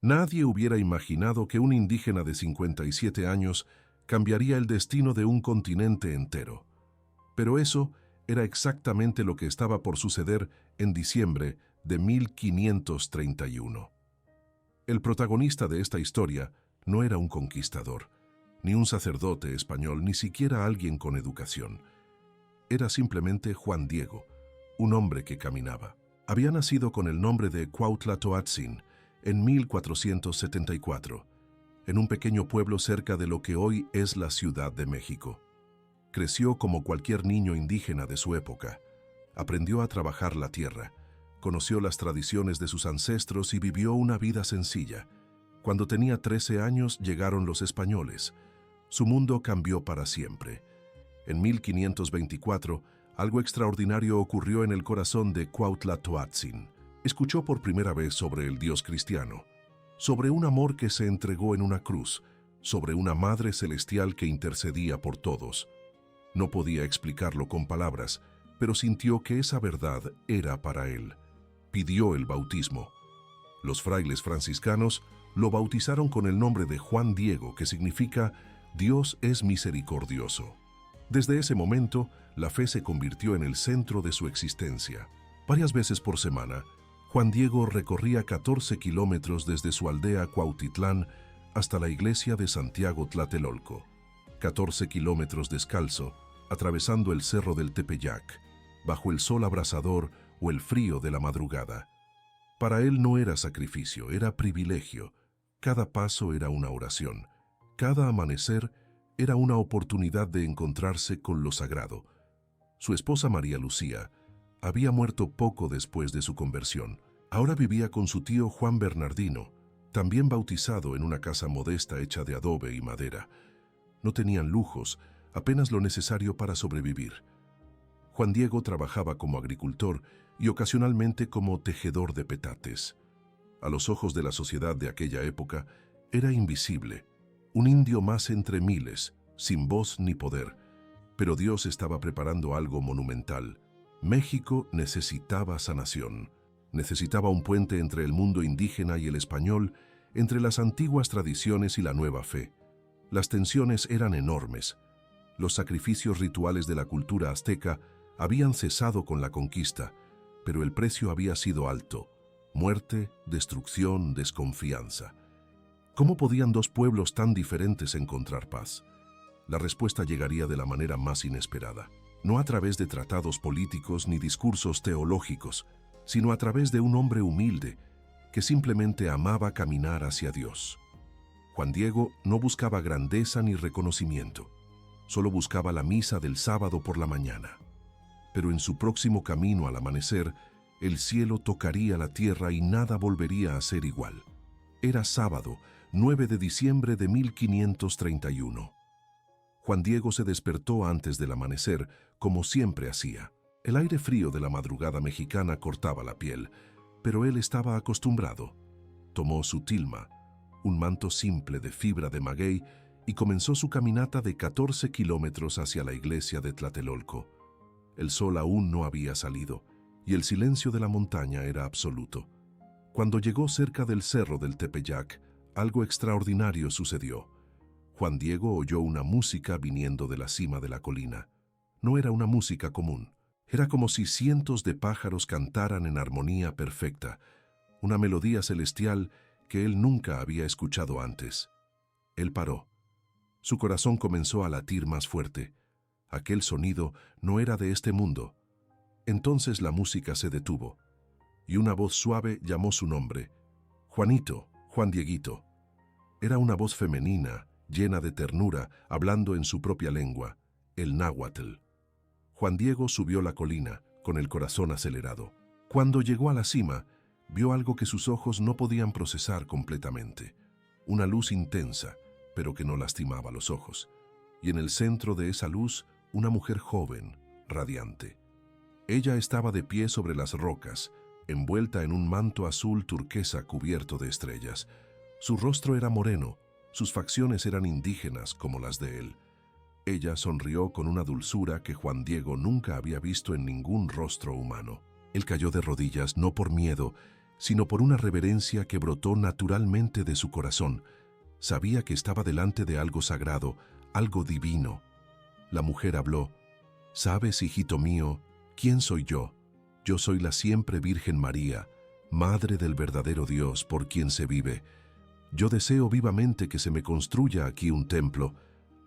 Nadie hubiera imaginado que un indígena de 57 años cambiaría el destino de un continente entero. Pero eso era exactamente lo que estaba por suceder en diciembre de 1531. El protagonista de esta historia no era un conquistador, ni un sacerdote español, ni siquiera alguien con educación. Era simplemente Juan Diego, un hombre que caminaba. Había nacido con el nombre de Cuautla Toatzin en 1474, en un pequeño pueblo cerca de lo que hoy es la Ciudad de México. Creció como cualquier niño indígena de su época. Aprendió a trabajar la tierra, conoció las tradiciones de sus ancestros y vivió una vida sencilla. Cuando tenía 13 años llegaron los españoles. Su mundo cambió para siempre. En 1524, algo extraordinario ocurrió en el corazón de Cuautla Toatzin. Escuchó por primera vez sobre el Dios cristiano, sobre un amor que se entregó en una cruz, sobre una Madre Celestial que intercedía por todos. No podía explicarlo con palabras, pero sintió que esa verdad era para él. Pidió el bautismo. Los frailes franciscanos lo bautizaron con el nombre de Juan Diego, que significa Dios es misericordioso. Desde ese momento, la fe se convirtió en el centro de su existencia. Varias veces por semana, Juan Diego recorría 14 kilómetros desde su aldea Cuautitlán hasta la iglesia de Santiago Tlatelolco. 14 kilómetros descalzo, atravesando el cerro del Tepeyac, bajo el sol abrasador o el frío de la madrugada. Para él no era sacrificio, era privilegio. Cada paso era una oración. Cada amanecer era una oportunidad de encontrarse con lo sagrado. Su esposa María Lucía había muerto poco después de su conversión. Ahora vivía con su tío Juan Bernardino, también bautizado en una casa modesta hecha de adobe y madera. No tenían lujos, apenas lo necesario para sobrevivir. Juan Diego trabajaba como agricultor y ocasionalmente como tejedor de petates. A los ojos de la sociedad de aquella época, era invisible, un indio más entre miles, sin voz ni poder. Pero Dios estaba preparando algo monumental. México necesitaba sanación. Necesitaba un puente entre el mundo indígena y el español, entre las antiguas tradiciones y la nueva fe. Las tensiones eran enormes. Los sacrificios rituales de la cultura azteca habían cesado con la conquista, pero el precio había sido alto: muerte, destrucción, desconfianza. ¿Cómo podían dos pueblos tan diferentes encontrar paz? La respuesta llegaría de la manera más inesperada, no a través de tratados políticos ni discursos teológicos, sino a través de un hombre humilde que simplemente amaba caminar hacia Dios. Juan Diego no buscaba grandeza ni reconocimiento, solo buscaba la misa del sábado por la mañana. Pero en su próximo camino al amanecer, el cielo tocaría la tierra y nada volvería a ser igual. Era sábado, 9 de diciembre de 1531. Juan Diego se despertó antes del amanecer, como siempre hacía. El aire frío de la madrugada mexicana cortaba la piel, pero él estaba acostumbrado. Tomó su tilma, un manto simple de fibra de maguey, y comenzó su caminata de 14 kilómetros hacia la iglesia de Tlatelolco. El sol aún no había salido, y el silencio de la montaña era absoluto. Cuando llegó cerca del cerro del Tepeyac, algo extraordinario sucedió. Juan Diego oyó una música viniendo de la cima de la colina. No era una música común. Era como si cientos de pájaros cantaran en armonía perfecta, una melodía celestial que él nunca había escuchado antes. Él paró. Su corazón comenzó a latir más fuerte. Aquel sonido no era de este mundo. Entonces la música se detuvo, y una voz suave llamó su nombre: Juanito, Juan Dieguito. Era una voz femenina, llena de ternura, hablando en su propia lengua, el náhuatl. Juan Diego subió la colina, con el corazón acelerado. Cuando llegó a la cima, vio algo que sus ojos no podían procesar completamente. Una luz intensa, pero que no lastimaba los ojos. Y en el centro de esa luz, una mujer joven, radiante. Ella estaba de pie sobre las rocas, envuelta en un manto azul turquesa cubierto de estrellas. Su rostro era moreno, sus facciones eran indígenas como las de él. Ella sonrió con una dulzura que Juan Diego nunca había visto en ningún rostro humano. Él cayó de rodillas, no por miedo, sino por una reverencia que brotó naturalmente de su corazón. Sabía que estaba delante de algo sagrado, algo divino. La mujer habló: «¿Sabes, hijito mío, quién soy yo? Yo soy la siempre Virgen María, Madre del verdadero Dios por quien se vive. Yo deseo vivamente que se me construya aquí un templo,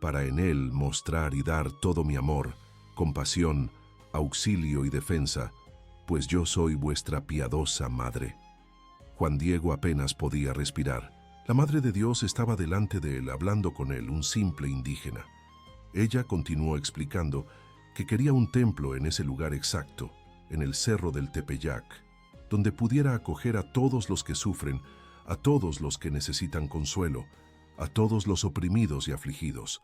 para en él mostrar y dar todo mi amor, compasión, auxilio y defensa, pues yo soy vuestra piadosa madre». Juan Diego apenas podía respirar. La Madre de Dios estaba delante de él, hablando con él, un simple indígena. Ella continuó explicando que quería un templo en ese lugar exacto, en el cerro del Tepeyac, donde pudiera acoger a todos los que sufren, a todos los que necesitan consuelo, a todos los oprimidos y afligidos.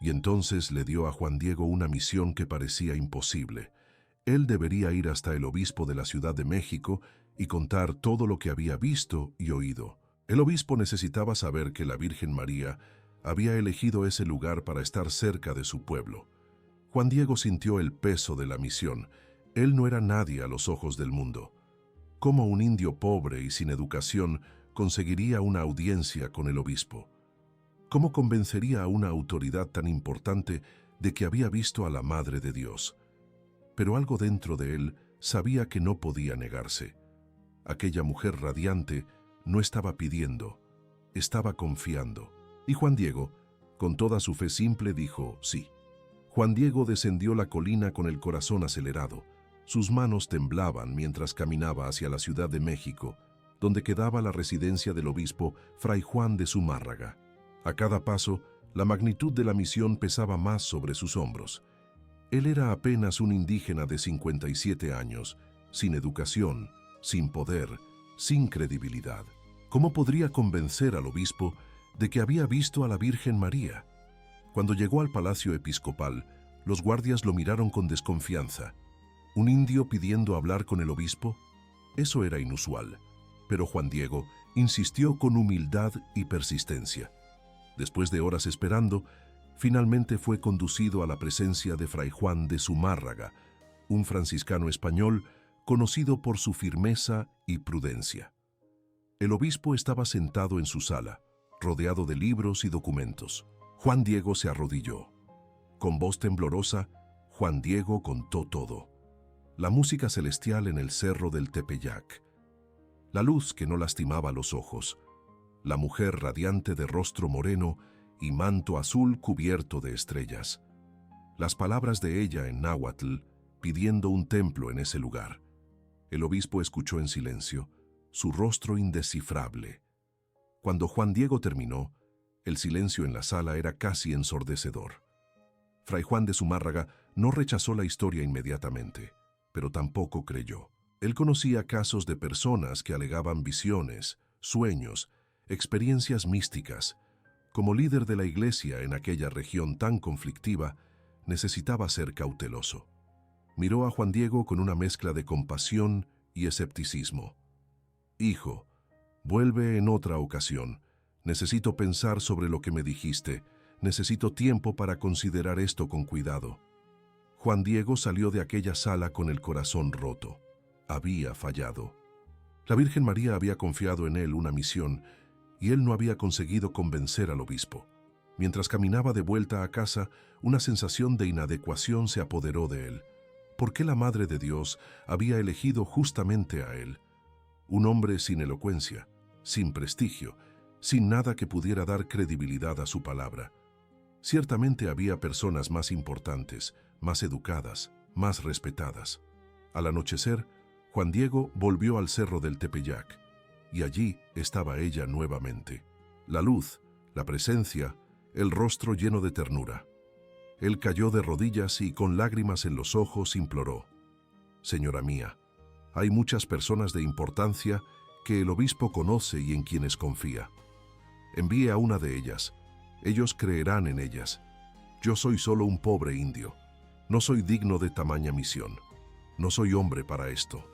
Y entonces le dio a Juan Diego una misión que parecía imposible. Él debería ir hasta el obispo de la Ciudad de México y contar todo lo que había visto y oído. El obispo necesitaba saber que la Virgen María había elegido ese lugar para estar cerca de su pueblo. Juan Diego sintió el peso de la misión. Él no era nadie a los ojos del mundo. ¿Cómo un indio pobre y sin educación conseguiría una audiencia con el obispo? ¿Cómo convencería a una autoridad tan importante de que había visto a la Madre de Dios? Pero algo dentro de él sabía que no podía negarse. Aquella mujer radiante no estaba pidiendo, estaba confiando. Y Juan Diego, con toda su fe simple, dijo sí. Juan Diego descendió la colina con el corazón acelerado. Sus manos temblaban mientras caminaba hacia la Ciudad de México, donde quedaba la residencia del obispo Fray Juan de Zumárraga. A cada paso, la magnitud de la misión pesaba más sobre sus hombros. Él era apenas un indígena de 57 años, sin educación, sin poder, sin credibilidad. ¿Cómo podría convencer al obispo de que había visto a la Virgen María? Cuando llegó al palacio episcopal, los guardias lo miraron con desconfianza. ¿Un indio pidiendo hablar con el obispo? Eso era inusual, pero Juan Diego insistió con humildad y persistencia. Después de horas esperando, finalmente fue conducido a la presencia de Fray Juan de Zumárraga, un franciscano español conocido por su firmeza y prudencia. El obispo estaba sentado en su sala, rodeado de libros y documentos. Juan Diego se arrodilló. Con voz temblorosa, Juan Diego contó todo. La música celestial en el cerro del Tepeyac, la luz que no lastimaba los ojos, la mujer radiante de rostro moreno y manto azul cubierto de estrellas, las palabras de ella en náhuatl pidiendo un templo en ese lugar. El obispo escuchó en silencio, su rostro indescifrable. Cuando Juan Diego terminó, el silencio en la sala era casi ensordecedor. Fray Juan de Zumárraga no rechazó la historia inmediatamente, pero tampoco creyó. Él conocía casos de personas que alegaban visiones, sueños, experiencias místicas. Como líder de la Iglesia en aquella región tan conflictiva, necesitaba ser cauteloso. Miró a Juan Diego con una mezcla de compasión y escepticismo. «Hijo, vuelve en otra ocasión. Necesito pensar sobre lo que me dijiste. Necesito tiempo para considerar esto con cuidado». Juan Diego salió de aquella sala con el corazón roto. Había fallado. La Virgen María había confiado en él una misión y él no había conseguido convencer al obispo. Mientras caminaba de vuelta a casa, una sensación de inadecuación se apoderó de él. ¿Por qué la Madre de Dios había elegido justamente a él? Un hombre sin elocuencia, sin prestigio, sin nada que pudiera dar credibilidad a su palabra. Ciertamente había personas más importantes, más educadas, más respetadas. Al anochecer, Juan Diego volvió al cerro del Tepeyac, y allí estaba ella nuevamente. La luz, la presencia, el rostro lleno de ternura. Él cayó de rodillas y con lágrimas en los ojos imploró: «Señora mía, hay muchas personas de importancia que el obispo conoce y en quienes confía. Envíe a una de ellas. Ellos creerán en ellas. Yo soy solo un pobre indio. No soy digno de tamaña misión. No soy hombre para esto».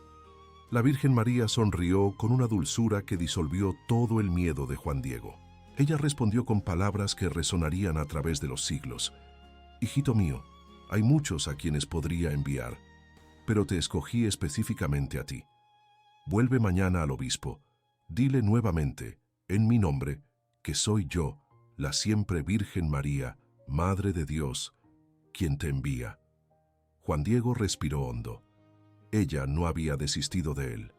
La Virgen María sonrió con una dulzura que disolvió todo el miedo de Juan Diego. Ella respondió con palabras que resonarían a través de los siglos: «Hijito mío, hay muchos a quienes podría enviar, pero te escogí específicamente a ti. Vuelve mañana al obispo. Dile nuevamente, en mi nombre, que soy yo, la siempre Virgen María, Madre de Dios, quien te envía. Juan Diego respiró hondo. Ella no había desistido de él,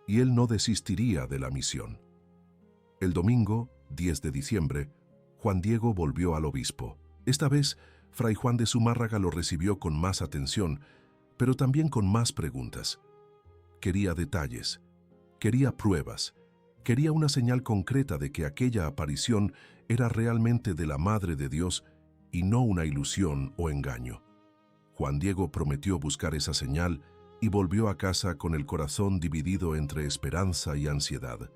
y él no desistiría de la misión. El domingo, 10 de diciembre, Juan Diego volvió al obispo. Esta vez, Fray Juan de Zumárraga lo recibió con más atención, pero también con más preguntas. Quería detalles, quería pruebas, quería una señal concreta de que aquella aparición era realmente de la Madre de Dios y no una ilusión o engaño. Juan Diego prometió buscar esa señal y volvió a casa con el corazón dividido entre esperanza y ansiedad.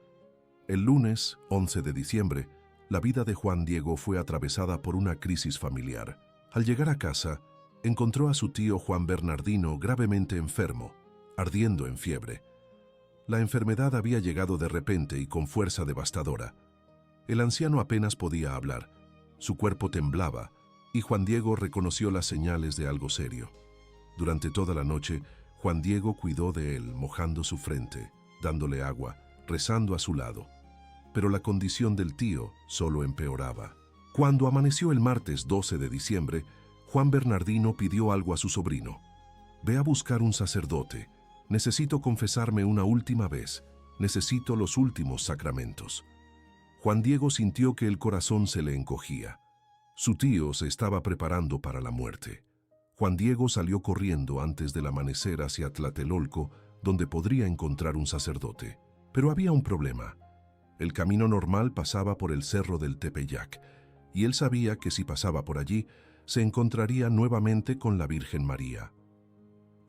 El lunes, 11 de diciembre, la vida de Juan Diego fue atravesada por una crisis familiar. Al llegar a casa, encontró a su tío Juan Bernardino gravemente enfermo, ardiendo en fiebre. La enfermedad había llegado de repente y con fuerza devastadora. El anciano apenas podía hablar, su cuerpo temblaba, y Juan Diego reconoció las señales de algo serio. Durante toda la noche, Juan Diego cuidó de él, mojando su frente, dándole agua, rezando a su lado. Pero la condición del tío solo empeoraba. Cuando amaneció el martes 12 de diciembre, Juan Bernardino pidió algo a su sobrino. «Ve a buscar un sacerdote. Necesito confesarme una última vez. Necesito los últimos sacramentos». Juan Diego sintió que el corazón se le encogía. Su tío se estaba preparando para la muerte. Juan Diego salió corriendo antes del amanecer hacia Tlatelolco, donde podría encontrar un sacerdote. Pero había un problema. El camino normal pasaba por el cerro del Tepeyac, y él sabía que si pasaba por allí, se encontraría nuevamente con la Virgen María.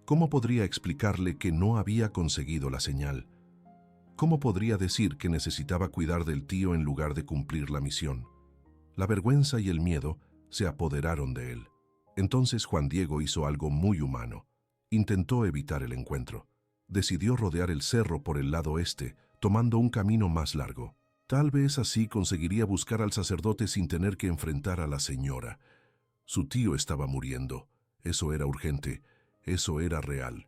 ¿Cómo podría explicarle que no había conseguido la señal? ¿Cómo podría decir que necesitaba cuidar del tío en lugar de cumplir la misión? La vergüenza y el miedo se apoderaron de él. Entonces Juan Diego hizo algo muy humano. Intentó evitar el encuentro. Decidió rodear el cerro por el lado este, tomando un camino más largo. Tal vez así conseguiría buscar al sacerdote sin tener que enfrentar a la señora. Su tío estaba muriendo. Eso era urgente. Eso era real.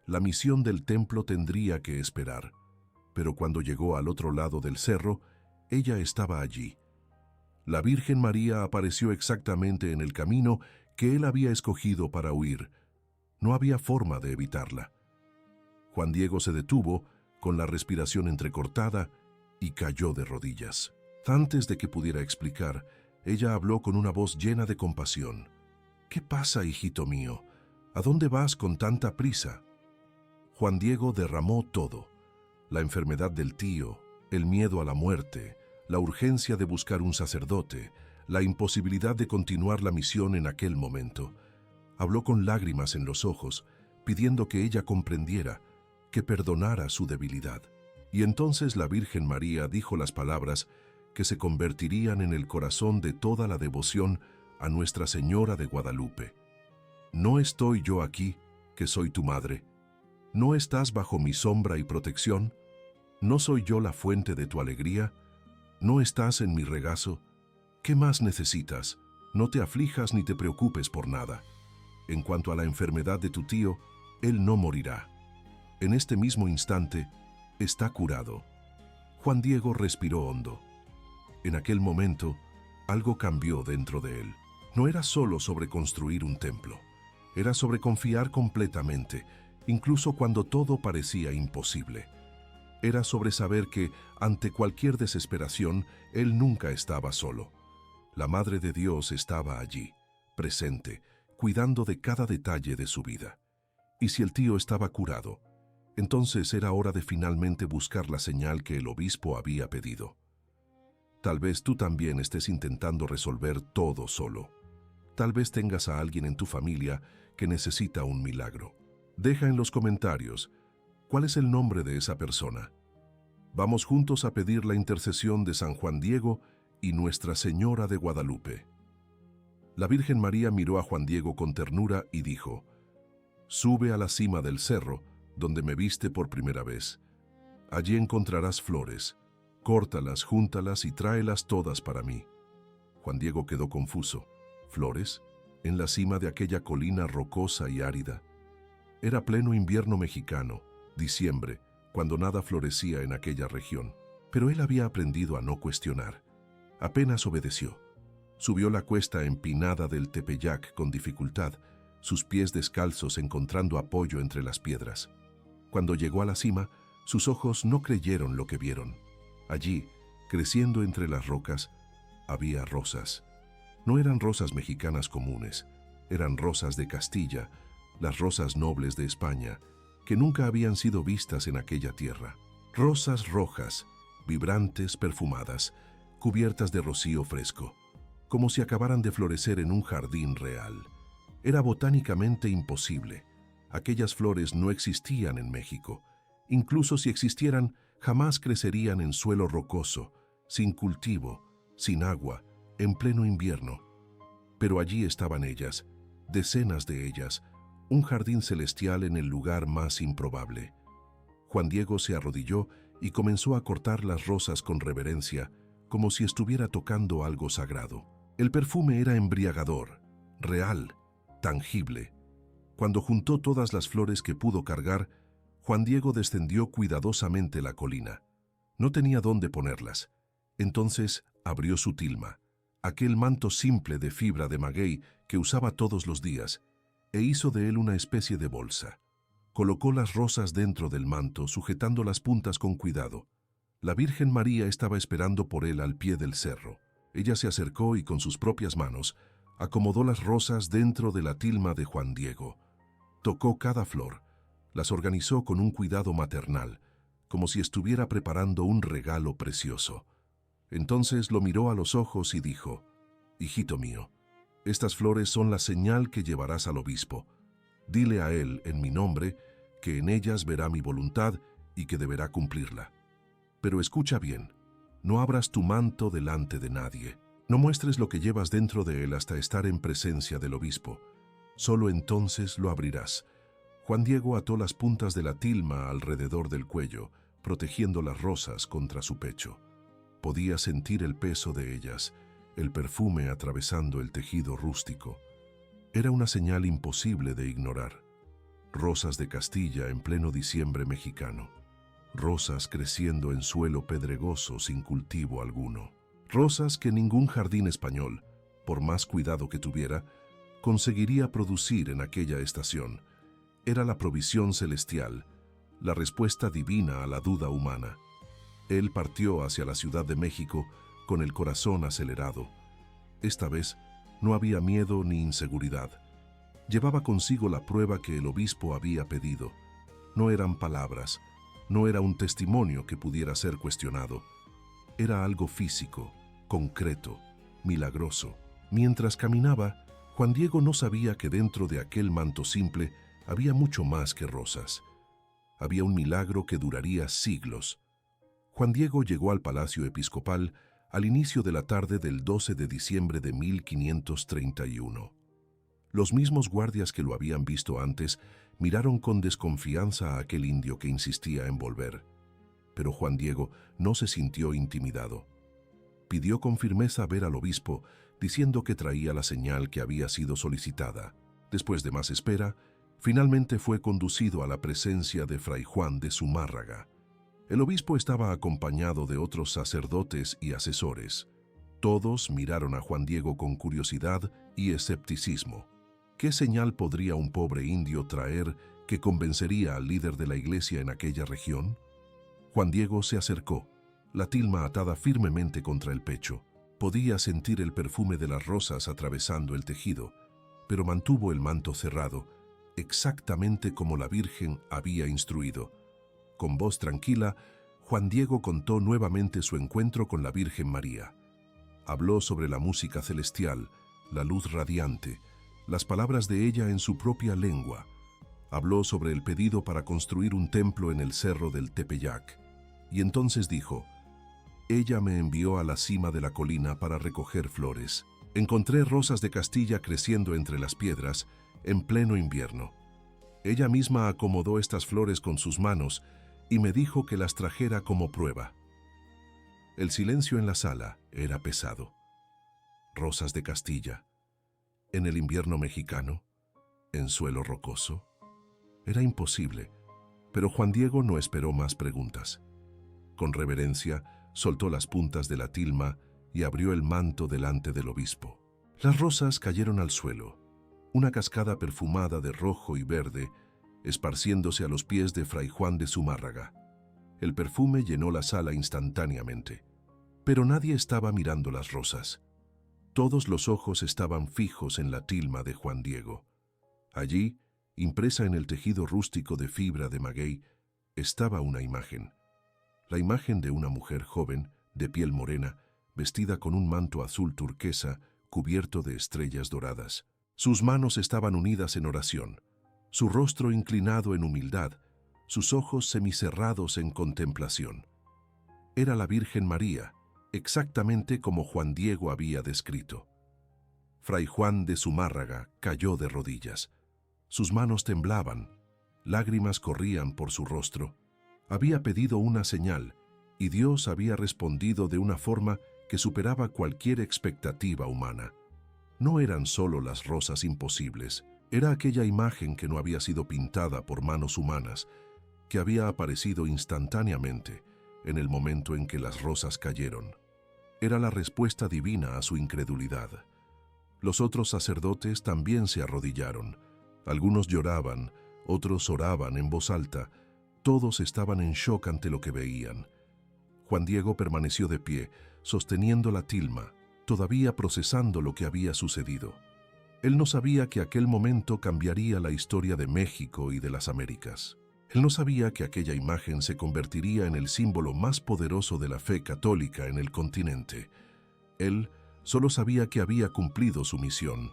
La misión del templo tendría que esperar. Pero cuando llegó al otro lado del cerro, ella estaba allí. La Virgen María apareció exactamente en el camino que él había escogido para huir. No había forma de evitarla. Juan Diego se detuvo, con la respiración entrecortada, y cayó de rodillas. Antes de que pudiera explicar, ella habló con una voz llena de compasión. «¿Qué pasa, hijito mío? ¿A dónde vas con tanta prisa?» Juan Diego derramó todo. La enfermedad del tío, el miedo a la muerte, la urgencia de buscar un sacerdote, la imposibilidad de continuar la misión en aquel momento. Habló con lágrimas en los ojos, pidiendo que ella comprendiera, que perdonara su debilidad. Y entonces la Virgen María dijo las palabras que se convertirían en el corazón de toda la devoción a Nuestra Señora de Guadalupe. «¿No estoy yo aquí, que soy tu madre? ¿No estás bajo mi sombra y protección? ¿No soy yo la fuente de tu alegría? ¿No estás en mi regazo? ¿Qué más necesitas? No te aflijas ni te preocupes por nada. En cuanto a la enfermedad de tu tío, él no morirá. En este mismo instante, está curado». Juan Diego respiró hondo. En aquel momento, algo cambió dentro de él. No era solo sobre construir un templo. Era sobre confiar completamente, incluso cuando todo parecía imposible. Era sobre saber que, ante cualquier desesperación, él nunca estaba solo. La Madre de Dios estaba allí, presente, cuidando de cada detalle de su vida. Y si el tío estaba curado, entonces era hora de finalmente buscar la señal que el obispo había pedido. Tal vez tú también estés intentando resolver todo solo. Tal vez tengas a alguien en tu familia que necesita un milagro. Deja en los comentarios cuál es el nombre de esa persona. Vamos juntos a pedir la intercesión de San Juan Diego y Nuestra Señora de Guadalupe. La Virgen María miró a Juan Diego con ternura y dijo: «Sube a la cima del cerro, donde me viste por primera vez. Allí encontrarás flores. Córtalas, júntalas y tráelas todas para mí». Juan Diego quedó confuso. ¿Flores? ¿En la cima de aquella colina rocosa y árida? Era pleno invierno mexicano, diciembre, cuando nada florecía en aquella región. Pero él había aprendido a no cuestionar. Apenas obedeció. Subió la cuesta empinada del Tepeyac con dificultad, sus pies descalzos encontrando apoyo entre las piedras. Cuando llegó a la cima, sus ojos no creyeron lo que vieron. Allí, creciendo entre las rocas, había rosas. No eran rosas mexicanas comunes, eran rosas de Castilla, las rosas nobles de España, que nunca habían sido vistas en aquella tierra. Rosas rojas, vibrantes, perfumadas, cubiertas de rocío fresco, como si acabaran de florecer en un jardín real. Era botánicamente imposible. Aquellas flores no existían en México. Incluso si existieran, jamás crecerían en suelo rocoso, sin cultivo, sin agua, en pleno invierno. Pero allí estaban ellas, decenas de ellas, un jardín celestial en el lugar más improbable. Juan Diego se arrodilló y comenzó a cortar las rosas con reverencia, como si estuviera tocando algo sagrado. El perfume era embriagador, real, tangible. Cuando juntó todas las flores que pudo cargar, Juan Diego descendió cuidadosamente la colina. No tenía dónde ponerlas. Entonces abrió su tilma, aquel manto simple de fibra de maguey que usaba todos los días, e hizo de él una especie de bolsa. Colocó las rosas dentro del manto, sujetando las puntas con cuidado. La Virgen María estaba esperando por él al pie del cerro. Ella se acercó y con sus propias manos acomodó las rosas dentro de la tilma de Juan Diego. Tocó cada flor, las organizó con un cuidado maternal, como si estuviera preparando un regalo precioso. Entonces lo miró a los ojos y dijo: «Hijito mío, estas flores son la señal que llevarás al obispo. Dile a él, en mi nombre, que en ellas verá mi voluntad y que deberá cumplirla. Pero escucha bien, no abras tu manto delante de nadie. No muestres lo que llevas dentro de él hasta estar en presencia del obispo. Solo entonces lo abrirás». Juan Diego ató las puntas de la tilma alrededor del cuello, protegiendo las rosas contra su pecho. Podía sentir el peso de ellas, el perfume atravesando el tejido rústico. Era una señal imposible de ignorar. Rosas de Castilla en pleno diciembre mexicano. Rosas creciendo en suelo pedregoso sin cultivo alguno. Rosas que ningún jardín español, por más cuidado que tuviera, conseguiría producir en aquella estación. Era la provisión celestial, la respuesta divina a la duda humana. Él partió hacia la Ciudad de México con el corazón acelerado. Esta vez no había miedo ni inseguridad. Llevaba consigo la prueba que el obispo había pedido. No eran palabras, no era un testimonio que pudiera ser cuestionado. Era algo físico, concreto, milagroso. Mientras caminaba, Juan Diego no sabía que dentro de aquel manto simple había mucho más que rosas. Había un milagro que duraría siglos. Juan Diego llegó al Palacio Episcopal al inicio de la tarde del 12 de diciembre de 1531. Los mismos guardias que lo habían visto antes miraron con desconfianza a aquel indio que insistía en volver. Pero Juan Diego no se sintió intimidado. Pidió con firmeza ver al obispo, diciendo que traía la señal que había sido solicitada. Después de más espera, finalmente fue conducido a la presencia de Fray Juan de Zumárraga. El obispo estaba acompañado de otros sacerdotes y asesores. Todos miraron a Juan Diego con curiosidad y escepticismo. ¿Qué señal podría un pobre indio traer que convencería al líder de la iglesia en aquella región? Juan Diego se acercó, la tilma atada firmemente contra el pecho. Podía sentir el perfume de las rosas atravesando el tejido, pero mantuvo el manto cerrado, exactamente como la Virgen había instruido. Con voz tranquila, Juan Diego contó nuevamente su encuentro con la Virgen María. Habló sobre la música celestial, la luz radiante, las palabras de ella en su propia lengua. Habló sobre el pedido para construir un templo en el cerro del Tepeyac. Y entonces dijo: «Ella me envió a la cima de la colina para recoger flores. Encontré rosas de Castilla creciendo entre las piedras en pleno invierno. Ella misma acomodó estas flores con sus manos y me dijo que las trajera como prueba». El silencio en la sala era pesado. Rosas de Castilla, en el invierno mexicano, en suelo rocoso. Era imposible, Pero Juan Diego no esperó más preguntas. Con reverencia, soltó las puntas de la tilma y abrió el manto delante del obispo. Las rosas cayeron al suelo, una cascada perfumada de rojo y verde, esparciéndose a los pies de Fray Juan de Zumárraga. El perfume llenó la sala instantáneamente, pero nadie estaba mirando las rosas. Todos los ojos estaban fijos en la tilma de Juan Diego. Allí, impresa en el tejido rústico de fibra de maguey, estaba una imagen. La imagen de una mujer joven, de piel morena, vestida con un manto azul turquesa cubierto de estrellas doradas. Sus manos estaban unidas en oración, su rostro inclinado en humildad, sus ojos semicerrados en contemplación. Era la Virgen María, exactamente como Juan Diego había descrito. Fray Juan de Zumárraga cayó de rodillas. Sus manos temblaban, lágrimas corrían por su rostro. Había pedido una señal, y Dios había respondido de una forma que superaba cualquier expectativa humana. No eran solo las rosas imposibles, era aquella imagen que no había sido pintada por manos humanas, que había aparecido instantáneamente en el momento en que las rosas cayeron. Era la respuesta divina a su incredulidad. Los otros sacerdotes también se arrodillaron. Algunos lloraban, otros oraban en voz alta. Todos estaban en shock ante lo que veían. Juan Diego permaneció de pie, sosteniendo la tilma, todavía procesando lo que había sucedido. Él no sabía que aquel momento cambiaría la historia de México y de las Américas. Él no sabía que aquella imagen se convertiría en el símbolo más poderoso de la fe católica en el continente. Él solo sabía que había cumplido su misión.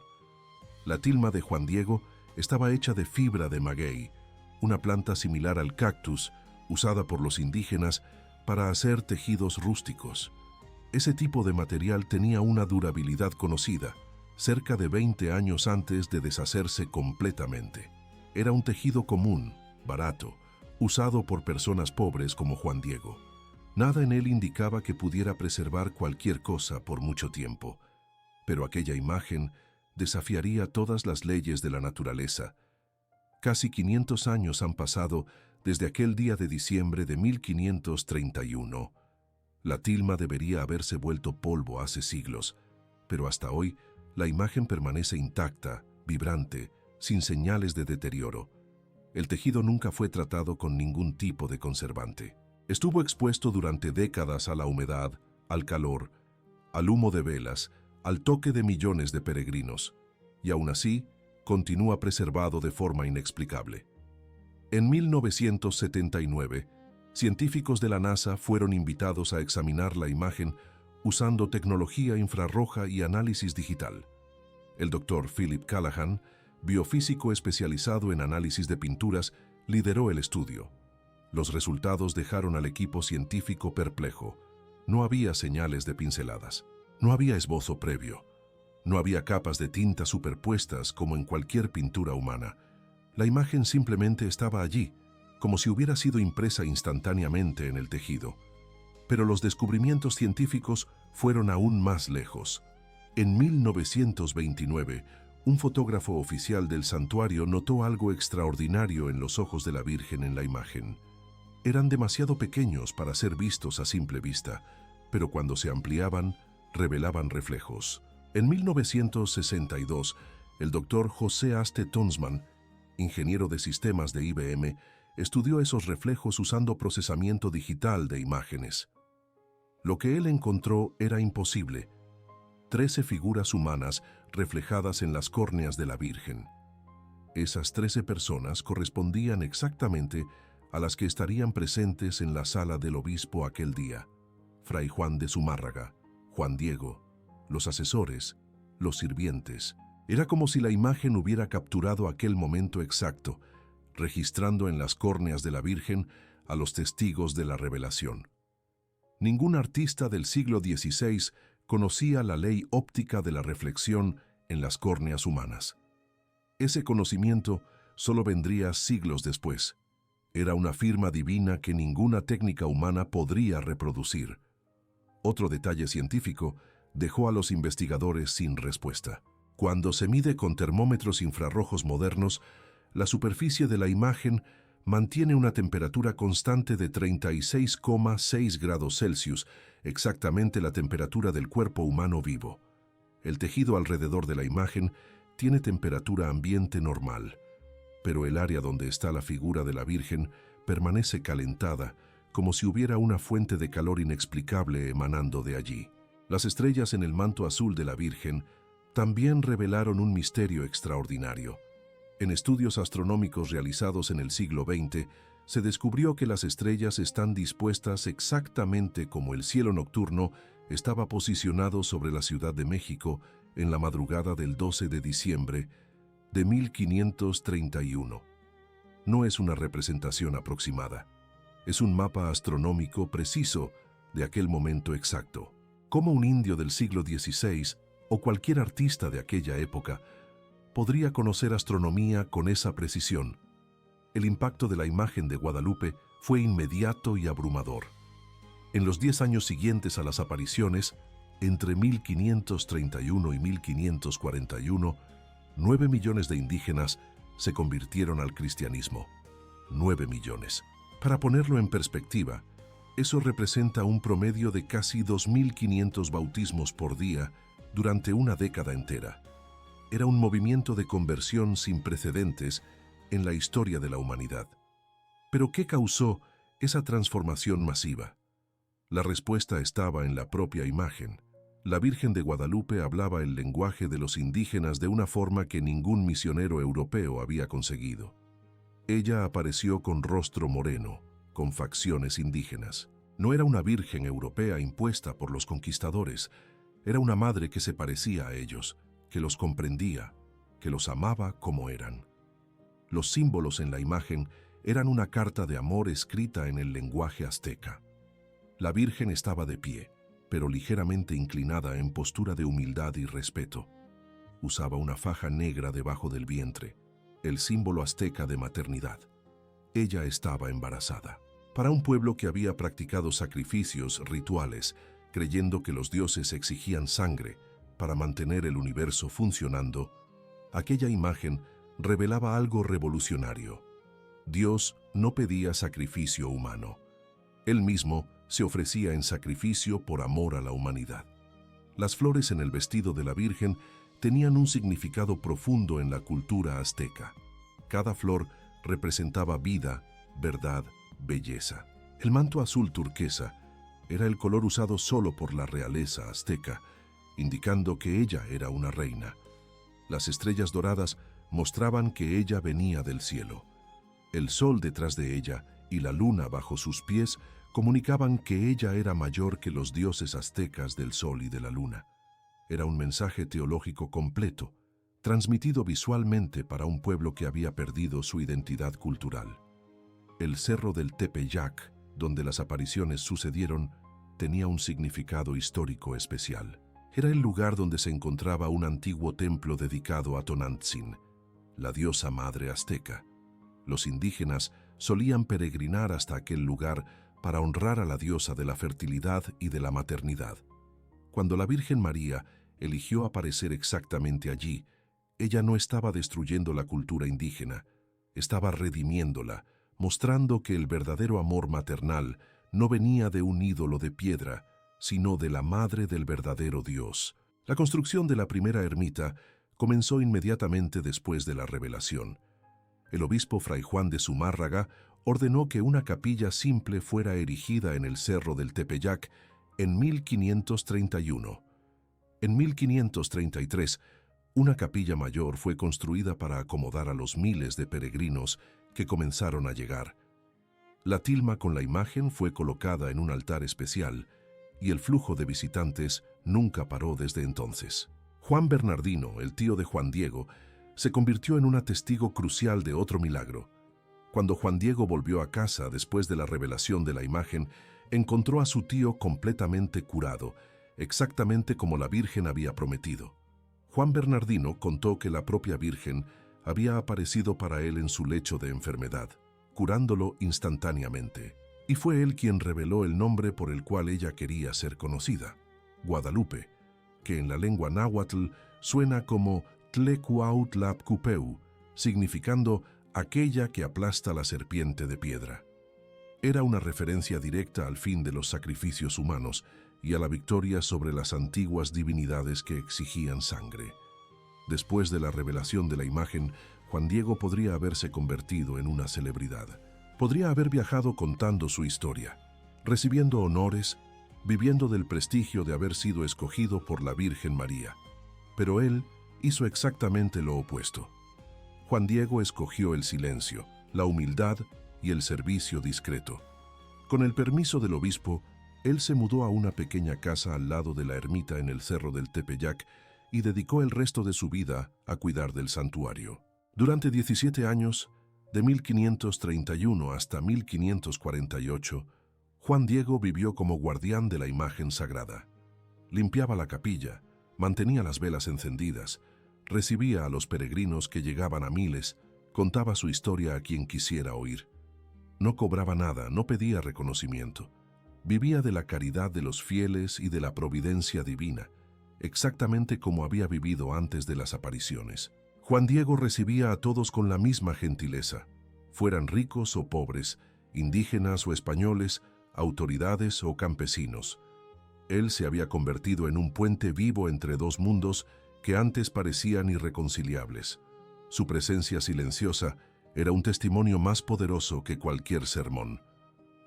La tilma de Juan Diego estaba hecha de fibra de maguey, una planta similar al cactus, usada por los indígenas para hacer tejidos rústicos. Ese tipo de material tenía una durabilidad conocida, cerca de 20 años antes de deshacerse completamente. Era un tejido común, barato, usado por personas pobres como Juan Diego. Nada en él indicaba que pudiera preservar cualquier cosa por mucho tiempo, pero aquella imagen desafiaría todas las leyes de la naturaleza. Casi 500 años han pasado desde aquel día de diciembre de 1531. La tilma debería haberse vuelto polvo hace siglos, pero hasta hoy la imagen permanece intacta, vibrante, sin señales de deterioro. El tejido nunca fue tratado con ningún tipo de conservante. Estuvo expuesto durante décadas a la humedad, al calor, al humo de velas, al toque de millones de peregrinos, y aún así continúa preservado de forma inexplicable. En 1979, científicos de la NASA fueron invitados a examinar la imagen usando tecnología infrarroja y análisis digital. El Dr. Philip Callahan, biofísico especializado en análisis de pinturas, lideró el estudio. Los resultados dejaron al equipo científico perplejo. No había señales de pinceladas. No había esbozo previo. No había capas de tinta superpuestas como en cualquier pintura humana. La imagen simplemente estaba allí, como si hubiera sido impresa instantáneamente en el tejido. Pero los descubrimientos científicos fueron aún más lejos. En 1929, un fotógrafo oficial del santuario notó algo extraordinario en los ojos de la Virgen en la imagen. Eran demasiado pequeños para ser vistos a simple vista, pero cuando se ampliaban, revelaban reflejos. En 1962, el doctor José Aste Tonsman, ingeniero de sistemas de IBM, estudió esos reflejos usando procesamiento digital de imágenes. Lo que él encontró era imposible. 13 figuras humanas reflejadas en las córneas de la Virgen. Esas 13 personas correspondían exactamente a las que estarían presentes en la sala del obispo aquel día. Fray Juan de Zumárraga, Juan Diego, los asesores, los sirvientes. Era como si la imagen hubiera capturado aquel momento exacto, registrando en las córneas de la Virgen a los testigos de la revelación. Ningún artista del siglo XVI conocía la ley óptica de la reflexión en las córneas humanas. Ese conocimiento solo vendría siglos después. Era una firma divina que ninguna técnica humana podría reproducir. Otro detalle científico dejó a los investigadores sin respuesta. Cuando se mide con termómetros infrarrojos modernos, la superficie de la imagen mantiene una temperatura constante de 36,6 grados Celsius, exactamente la temperatura del cuerpo humano vivo. El tejido alrededor de la imagen tiene temperatura ambiente normal, pero el área donde está la figura de la Virgen permanece calentada, como si hubiera una fuente de calor inexplicable emanando de allí. Las estrellas en el manto azul de la Virgen también revelaron un misterio extraordinario. En estudios astronómicos realizados en el siglo XX, se descubrió que las estrellas están dispuestas exactamente como el cielo nocturno estaba posicionado sobre la Ciudad de México en la madrugada del 12 de diciembre de 1531. No es una representación aproximada. Es un mapa astronómico preciso de aquel momento exacto. ¿Cómo un indio del siglo XVI o cualquier artista de aquella época podría conocer astronomía con esa precisión? El impacto de la imagen de Guadalupe fue inmediato y abrumador. En los 10 años siguientes a las apariciones, entre 1531 y 1541, 9 millones de indígenas se convirtieron al cristianismo. 9 millones. Para ponerlo en perspectiva, eso representa un promedio de casi 2.500 bautismos por día durante una década entera. Era un movimiento de conversión sin precedentes en la historia de la humanidad. ¿Pero qué causó esa transformación masiva? La respuesta estaba en la propia imagen. La Virgen de Guadalupe hablaba el lenguaje de los indígenas de una forma que ningún misionero europeo había conseguido. Ella apareció con rostro moreno, con facciones indígenas. No era una virgen europea impuesta por los conquistadores, era una madre que se parecía a ellos, que los comprendía, que los amaba como eran. Los símbolos en la imagen eran una carta de amor escrita en el lenguaje azteca. La Virgen estaba de pie, pero ligeramente inclinada en postura de humildad y respeto. Usaba una faja negra debajo del vientre, el símbolo azteca de maternidad. Ella estaba embarazada. Para un pueblo que había practicado sacrificios rituales, creyendo que los dioses exigían sangre para mantener el universo funcionando, aquella imagen revelaba algo revolucionario. Dios no pedía sacrificio humano. Él mismo se ofrecía en sacrificio por amor a la humanidad. Las flores en el vestido de la Virgen tenían un significado profundo en la cultura azteca. Cada flor representaba vida, verdad, belleza. El manto azul turquesa era el color usado solo por la realeza azteca, indicando que ella era una reina. Las estrellas doradas mostraban que ella venía del cielo. El sol detrás de ella y la luna bajo sus pies comunicaban que ella era mayor que los dioses aztecas del sol y de la luna. Era un mensaje teológico completo, transmitido visualmente para un pueblo que había perdido su identidad cultural. El cerro del Tepeyac, donde las apariciones sucedieron, tenía un significado histórico especial. Era el lugar donde se encontraba un antiguo templo dedicado a Tonantzin, la diosa madre azteca. Los indígenas solían peregrinar hasta aquel lugar para honrar a la diosa de la fertilidad y de la maternidad. Cuando la Virgen María eligió aparecer exactamente allí, ella no estaba destruyendo la cultura indígena, estaba redimiéndola, mostrando que el verdadero amor maternal no venía de un ídolo de piedra, sino de la madre del verdadero Dios. La construcción de la primera ermita comenzó inmediatamente después de la revelación. El obispo Fray Juan de Zumárraga ordenó que una capilla simple fuera erigida en el cerro del Tepeyac en 1531. En 1533, una capilla mayor fue construida para acomodar a los miles de peregrinos que comenzaron a llegar. La tilma con la imagen fue colocada en un altar especial y el flujo de visitantes nunca paró desde entonces. Juan Bernardino, el tío de Juan Diego, se convirtió en un testigo crucial de otro milagro. Cuando Juan Diego volvió a casa después de la revelación de la imagen, encontró a su tío completamente curado, exactamente como la Virgen había prometido. Juan Bernardino contó que la propia Virgen había aparecido para él en su lecho de enfermedad, curándolo instantáneamente. Y fue él quien reveló el nombre por el cual ella quería ser conocida, Guadalupe, que en la lengua náhuatl suena como Tlecuautlapcupeu, significando aquella que aplasta la serpiente de piedra. Era una referencia directa al fin de los sacrificios humanos y a la victoria sobre las antiguas divinidades que exigían sangre. Después de la revelación de la imagen, Juan Diego podría haberse convertido en una celebridad. Podría haber viajado contando su historia, recibiendo honores, viviendo del prestigio de haber sido escogido por la Virgen María. Pero él hizo exactamente lo opuesto. Juan Diego escogió el silencio, la humildad y el servicio discreto. Con el permiso del obispo, él se mudó a una pequeña casa al lado de la ermita en el cerro del Tepeyac y dedicó el resto de su vida a cuidar del santuario. Durante 17 años, de 1531 hasta 1548, Juan Diego vivió como guardián de la imagen sagrada. Limpiaba la capilla, mantenía las velas encendidas, recibía a los peregrinos que llegaban a miles, contaba su historia a quien quisiera oír. No cobraba nada, no pedía reconocimiento. Vivía de la caridad de los fieles y de la providencia divina, exactamente como había vivido antes de las apariciones. Juan Diego recibía a todos con la misma gentileza, fueran ricos o pobres, indígenas o españoles, autoridades o campesinos. Él se había convertido en un puente vivo entre dos mundos que antes parecían irreconciliables. Su presencia silenciosa era un testimonio más poderoso que cualquier sermón.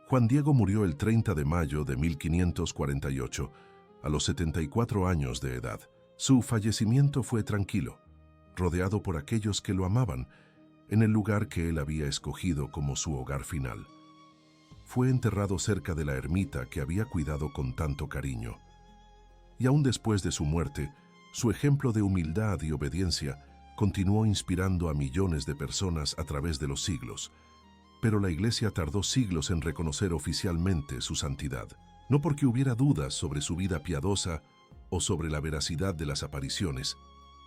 Juan Diego murió el 30 de mayo de 1548, a los 74 años de edad. Su fallecimiento fue tranquilo, rodeado por aquellos que lo amaban, en el lugar que él había escogido como su hogar final. Fue enterrado cerca de la ermita que había cuidado con tanto cariño. Y aún después de su muerte, su ejemplo de humildad y obediencia continuó inspirando a millones de personas a través de los siglos. Pero la Iglesia tardó siglos en reconocer oficialmente su santidad, no porque hubiera dudas sobre su vida piadosa o sobre la veracidad de las apariciones,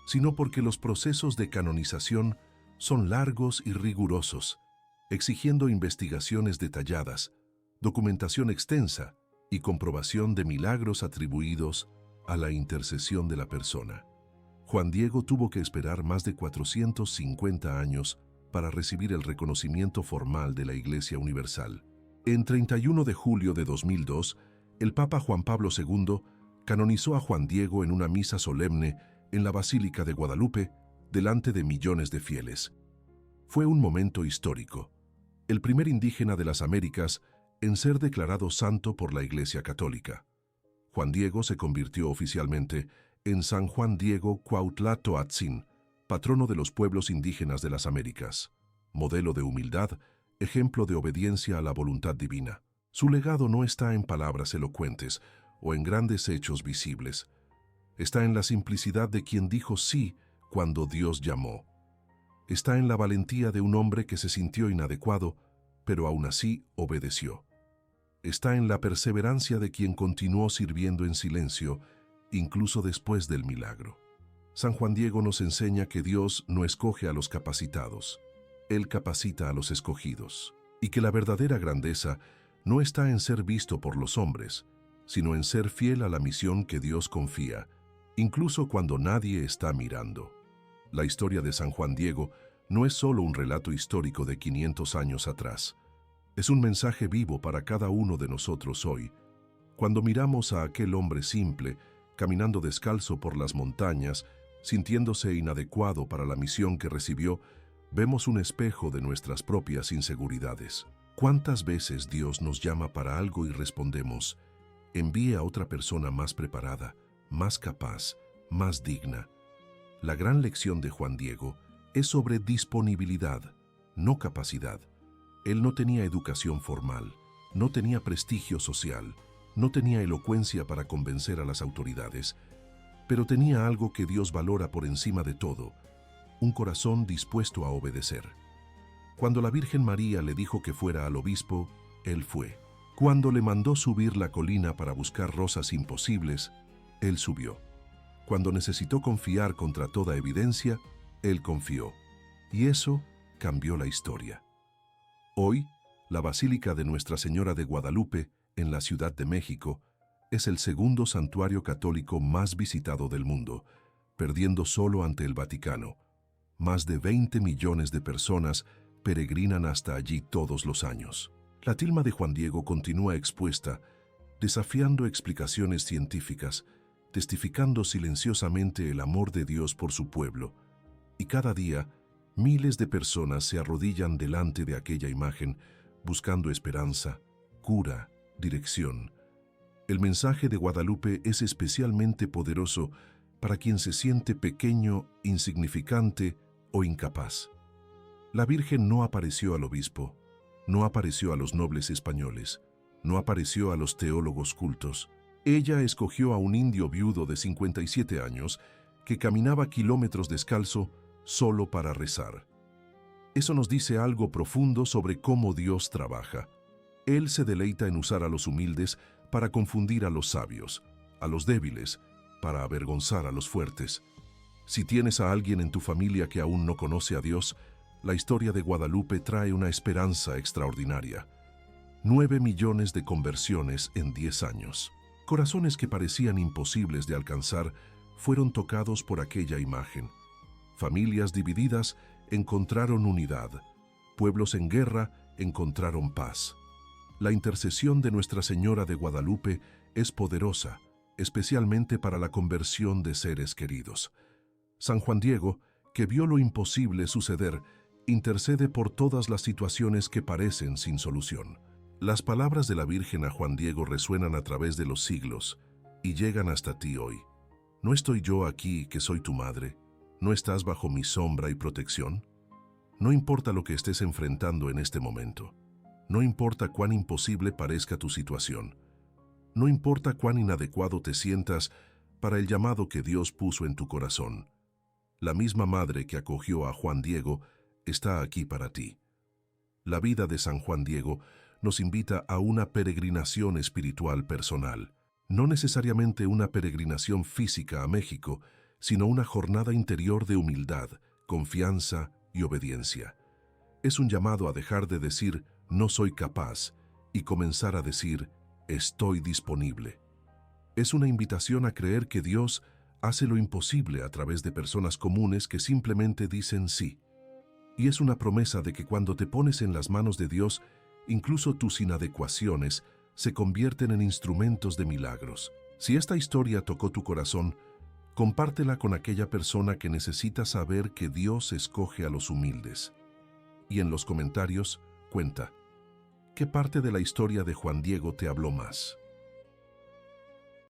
sino porque los procesos de canonización son largos y rigurosos, exigiendo investigaciones detalladas, documentación extensa y comprobación de milagros atribuidos a la intercesión de la persona. Juan Diego tuvo que esperar más de 450 años para recibir el reconocimiento formal de la Iglesia Universal. En 31 de julio de 2002, el Papa Juan Pablo II canonizó a Juan Diego en una misa solemne en la Basílica de Guadalupe, delante de millones de fieles. Fue un momento histórico, el primer indígena de las Américas en ser declarado santo por la Iglesia Católica. Juan Diego se convirtió oficialmente en San Juan Diego Cuautla-Toatzin, patrono de los pueblos indígenas de las Américas, modelo de humildad, ejemplo de obediencia a la voluntad divina. Su legado no está en palabras elocuentes o en grandes hechos visibles. Está en la simplicidad de quien dijo sí cuando Dios llamó. Está en la valentía de un hombre que se sintió inadecuado, pero aún así obedeció. Está en la perseverancia de quien continuó sirviendo en silencio, incluso después del milagro. San Juan Diego nos enseña que Dios no escoge a los capacitados, Él capacita a los escogidos, y que la verdadera grandeza no está en ser visto por los hombres, sino en ser fiel a la misión que Dios confía, incluso cuando nadie está mirando. La historia de San Juan Diego no es solo un relato histórico de 500 años atrás. Es un mensaje vivo para cada uno de nosotros hoy. Cuando miramos a aquel hombre simple, caminando descalzo por las montañas, sintiéndose inadecuado para la misión que recibió, vemos un espejo de nuestras propias inseguridades. ¿Cuántas veces Dios nos llama para algo y respondemos, envíe a otra persona más preparada, más capaz, más digna? La gran lección de Juan Diego es sobre disponibilidad, no capacidad. Él no tenía educación formal, no tenía prestigio social, no tenía elocuencia para convencer a las autoridades, pero tenía algo que Dios valora por encima de todo, un corazón dispuesto a obedecer. Cuando la Virgen María le dijo que fuera al obispo, él fue. Cuando le mandó subir la colina para buscar rosas imposibles, él subió. Cuando necesitó confiar contra toda evidencia, él confió. Y eso cambió la historia. Hoy, la Basílica de Nuestra Señora de Guadalupe, en la Ciudad de México, es el segundo santuario católico más visitado del mundo, perdiendo solo ante el Vaticano. Más de 20 millones de personas peregrinan hasta allí todos los años. La tilma de Juan Diego continúa expuesta, desafiando explicaciones científicas, testificando silenciosamente el amor de Dios por su pueblo, y cada día miles de personas se arrodillan delante de aquella imagen buscando esperanza, cura, dirección. El mensaje de Guadalupe es especialmente poderoso para quien se siente pequeño, insignificante o incapaz. La Virgen no apareció al obispo, no apareció a los nobles españoles, no apareció a los teólogos cultos. Ella escogió a un indio viudo de 57 años que caminaba kilómetros descalzo solo para rezar. Eso nos dice algo profundo sobre cómo Dios trabaja. Él se deleita en usar a los humildes para confundir a los sabios, a los débiles, para avergonzar a los fuertes. Si tienes a alguien en tu familia que aún no conoce a Dios, la historia de Guadalupe trae una esperanza extraordinaria. 9 millones de conversiones en 10 años. Corazones que parecían imposibles de alcanzar fueron tocados por aquella imagen. Familias divididas encontraron unidad. Pueblos en guerra encontraron paz. La intercesión de Nuestra Señora de Guadalupe es poderosa, especialmente para la conversión de seres queridos. San Juan Diego, que vio lo imposible suceder, intercede por todas las situaciones que parecen sin solución. Las palabras de la Virgen a Juan Diego resuenan a través de los siglos y llegan hasta ti hoy. ¿No estoy yo aquí, que soy tu madre? ¿No estás bajo mi sombra y protección? No importa lo que estés enfrentando en este momento. No importa cuán imposible parezca tu situación. No importa cuán inadecuado te sientas para el llamado que Dios puso en tu corazón. La misma madre que acogió a Juan Diego está aquí para ti. La vida de San Juan Diego nos invita a una peregrinación espiritual personal, no necesariamente una peregrinación física a México, sino una jornada interior de humildad, confianza y obediencia. Es un llamado a dejar de decir «no soy capaz» y comenzar a decir «estoy disponible». Es una invitación a creer que Dios hace lo imposible a través de personas comunes que simplemente dicen sí. Y es una promesa de que cuando te pones en las manos de Dios, incluso tus inadecuaciones se convierten en instrumentos de milagros. Si esta historia tocó tu corazón, compártela con aquella persona que necesita saber que Dios escoge a los humildes. Y en los comentarios, cuenta, ¿qué parte de la historia de Juan Diego te habló más?